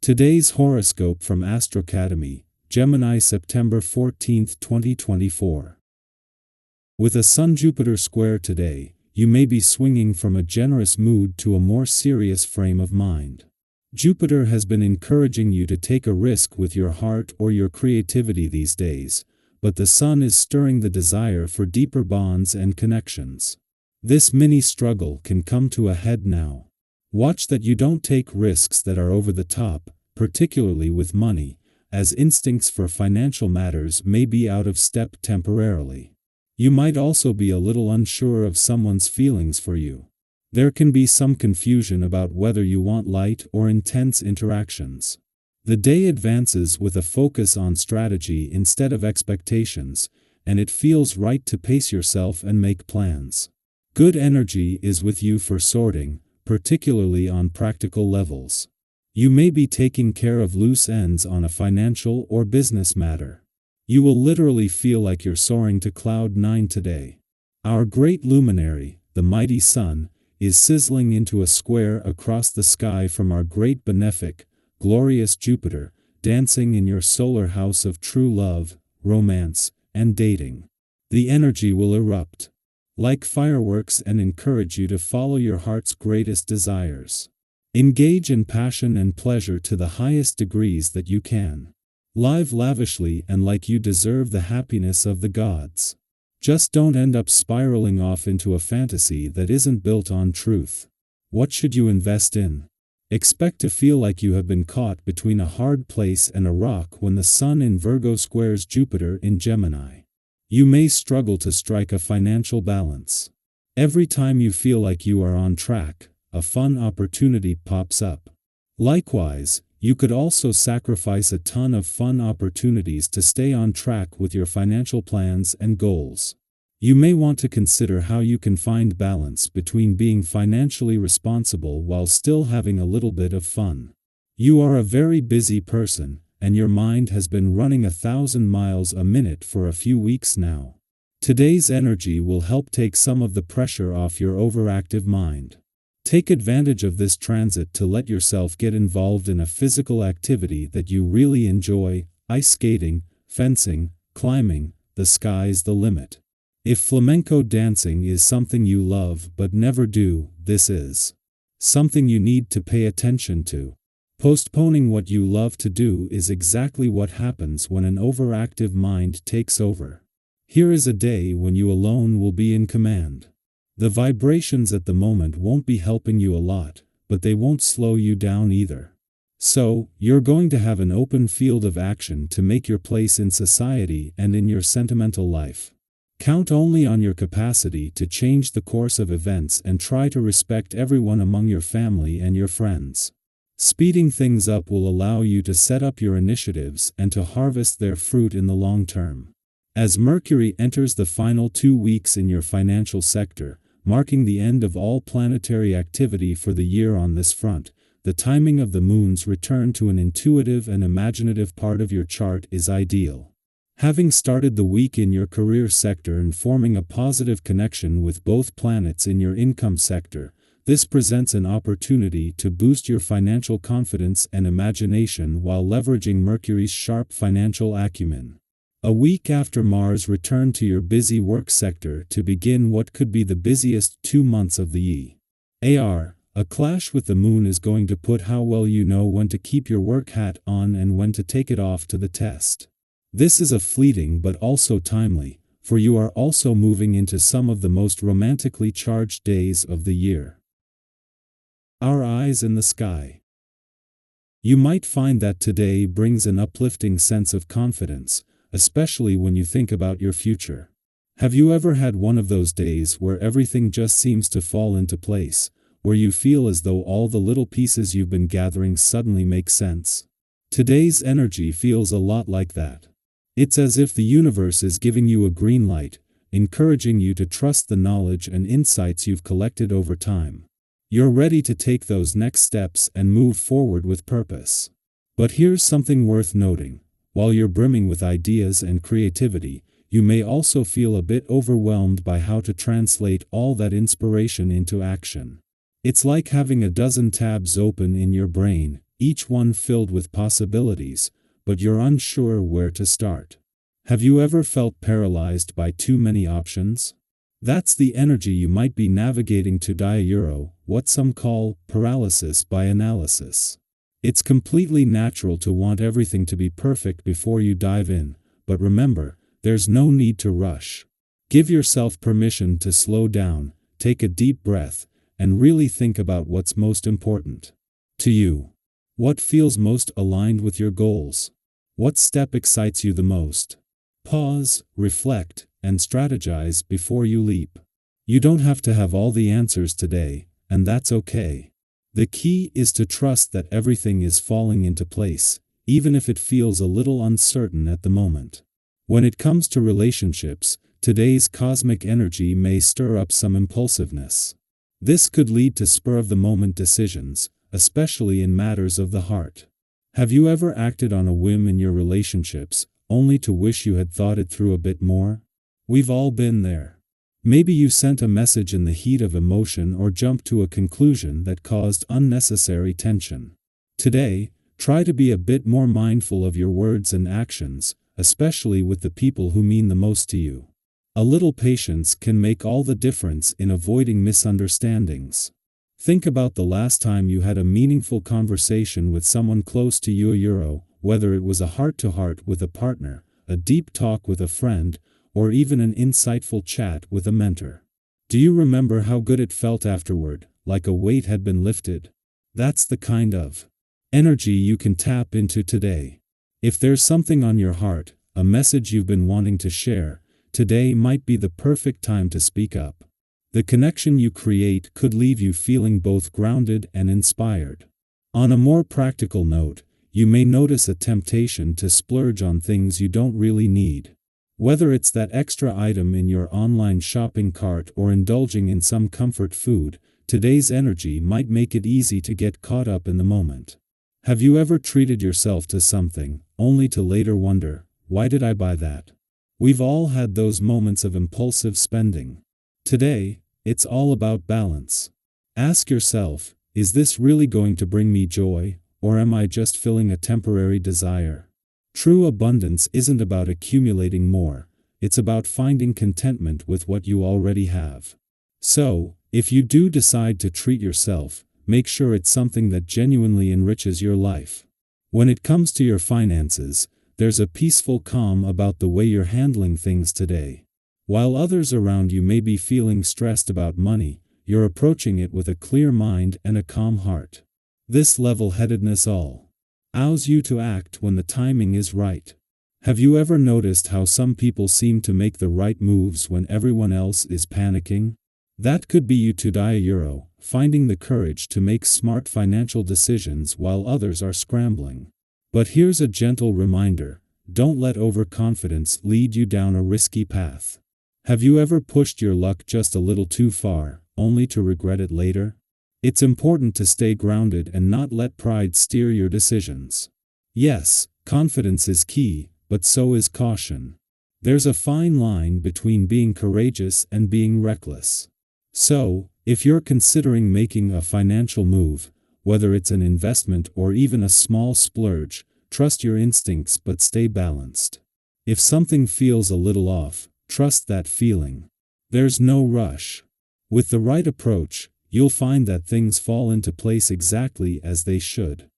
Today's horoscope from AstroCademy, Gemini September 14, 2024. With a Sun-Jupiter square today, you may be swinging from a generous mood to a more serious frame of mind. Jupiter has been encouraging you to take a risk with your heart or your creativity these days, but the Sun is stirring the desire for deeper bonds and connections. This mini struggle can come to a head now. Watch that you don't take risks that are over the top, particularly with money, as instincts for financial matters may be out of step temporarily. You might also be a little unsure of someone's feelings for you. There can be some confusion about whether you want light or intense interactions. The day advances with a focus on strategy instead of expectations, and it feels right to pace yourself and make plans. Good energy is with you for sorting, particularly on practical levels. You may be taking care of loose ends on a financial or business matter. You will literally feel like you're soaring to cloud 9 today. Our great luminary, the mighty Sun, is sizzling into a square across the sky from our great benefic, glorious Jupiter, dancing in your solar house of true love, romance, and dating. The energy will erupt like fireworks and encourage you to follow your heart's greatest desires. Engage in passion and pleasure to the highest degrees that you can. Live lavishly and like you deserve the happiness of the gods. Just don't end up spiraling off into a fantasy that isn't built on truth. What should you invest in? Expect to feel like you have been caught between a hard place and a rock when the Sun in Virgo squares Jupiter in Gemini. You may struggle to strike a financial balance. Every time you feel like you are on track, a fun opportunity pops up. Likewise, you could also sacrifice a ton of fun opportunities to stay on track with your financial plans and goals. You may want to consider how you can find balance between being financially responsible while still having a little bit of fun. You are a very busy person, and your mind has been running 1,000 miles a minute for a few weeks now. Today's energy will help take some of the pressure off your overactive mind. Take advantage of this transit to let yourself get involved in a physical activity that you really enjoy: ice skating, fencing, climbing. The sky's the limit. If flamenco dancing is something you love but never do, this is something you need to pay attention to. Postponing what you love to do is exactly what happens when an overactive mind takes over. Here is a day when you alone will be in command. The vibrations at the moment won't be helping you a lot, but they won't slow you down either. So, you're going to have an open field of action to make your place in society and in your sentimental life. Count only on your capacity to change the course of events and try to respect everyone among your family and your friends. Speeding things up will allow you to set up your initiatives and to harvest their fruit in the long term. As Mercury enters the final 2 weeks in your financial sector, marking the end of all planetary activity for the year on this front, the timing of the moon's return to an intuitive and imaginative part of your chart is ideal. Having started the week in your career sector and forming a positive connection with both planets in your income sector, this presents an opportunity to boost your financial confidence and imagination while leveraging Mercury's sharp financial acumen. A week after Mars returned to your busy work sector to begin what could be the busiest 2 months of the year, a clash with the moon is going to put how well you know when to keep your work hat on and when to take it off to the test. This is a fleeting but also timely, for you are also moving into some of the most romantically charged days of the year. Our eyes in the sky. You might find that today brings an uplifting sense of confidence, especially when you think about your future. Have you ever had one of those days where everything just seems to fall into place, where you feel as though all the little pieces you've been gathering suddenly make sense? Today's energy feels a lot like that. It's as if the universe is giving you a green light, encouraging you to trust the knowledge and insights you've collected over time. You're ready to take those next steps and move forward with purpose. But here's something worth noting. While you're brimming with ideas and creativity, you may also feel a bit overwhelmed by how to translate all that inspiration into action. It's like having a dozen tabs open in your brain, each one filled with possibilities, but you're unsure where to start. Have you ever felt paralyzed by too many options? That's the energy you might be navigating today, what some call paralysis by analysis. It's completely natural to want everything to be perfect before you dive in, but remember, there's no need to rush. Give yourself permission to slow down, take a deep breath, and really think about what's most important to you. What feels most aligned with your goals? What step excites you the most? Pause, reflect, and strategize before you leap. You don't have to have all the answers today, and that's okay. The key is to trust that everything is falling into place, even if it feels a little uncertain at the moment. When it comes to relationships, today's cosmic energy may stir up some impulsiveness. This could lead to spur-of-the-moment decisions, especially in matters of the heart. Have you ever acted on a whim in your relationships, only to wish you had thought it through a bit more? We've all been there. Maybe you sent a message in the heat of emotion or jumped to a conclusion that caused unnecessary tension. Today, try to be a bit more mindful of your words and actions, especially with the people who mean the most to you. A little patience can make all the difference in avoiding misunderstandings. Think about the last time you had a meaningful conversation with someone close to you, whether it was a heart-to-heart with a partner, a deep talk with a friend, or even an insightful chat with a mentor. Do you remember how good it felt afterward, like a weight had been lifted? That's the kind of energy you can tap into today. If there's something on your heart, a message you've been wanting to share, today might be the perfect time to speak up. The connection you create could leave you feeling both grounded and inspired. On a more practical note, you may notice a temptation to splurge on things you don't really need. Whether it's that extra item in your online shopping cart or indulging in some comfort food, today's energy might make it easy to get caught up in the moment. Have you ever treated yourself to something, only to later wonder, why did I buy that? We've all had those moments of impulsive spending. Today, it's all about balance. Ask yourself, is this really going to bring me joy, or am I just filling a temporary desire? True abundance isn't about accumulating more, it's about finding contentment with what you already have. So, if you do decide to treat yourself, make sure it's something that genuinely enriches your life. When it comes to your finances, there's a peaceful calm about the way you're handling things today. While others around you may be feeling stressed about money, you're approaching it with a clear mind and a calm heart. This level-headedness allows you to act when the timing is right. Have you ever noticed how some people seem to make the right moves when everyone else is panicking? That could be you today, finding the courage to make smart financial decisions while others are scrambling. But here's a gentle reminder, don't let overconfidence lead you down a risky path. Have you ever pushed your luck just a little too far, only to regret it later? It's important to stay grounded and not let pride steer your decisions. Yes, confidence is key, but so is caution. There's a fine line between being courageous and being reckless. So, if you're considering making a financial move, whether it's an investment or even a small splurge, trust your instincts but stay balanced. If something feels a little off, trust that feeling. There's no rush. With the right approach, you'll find that things fall into place exactly as they should.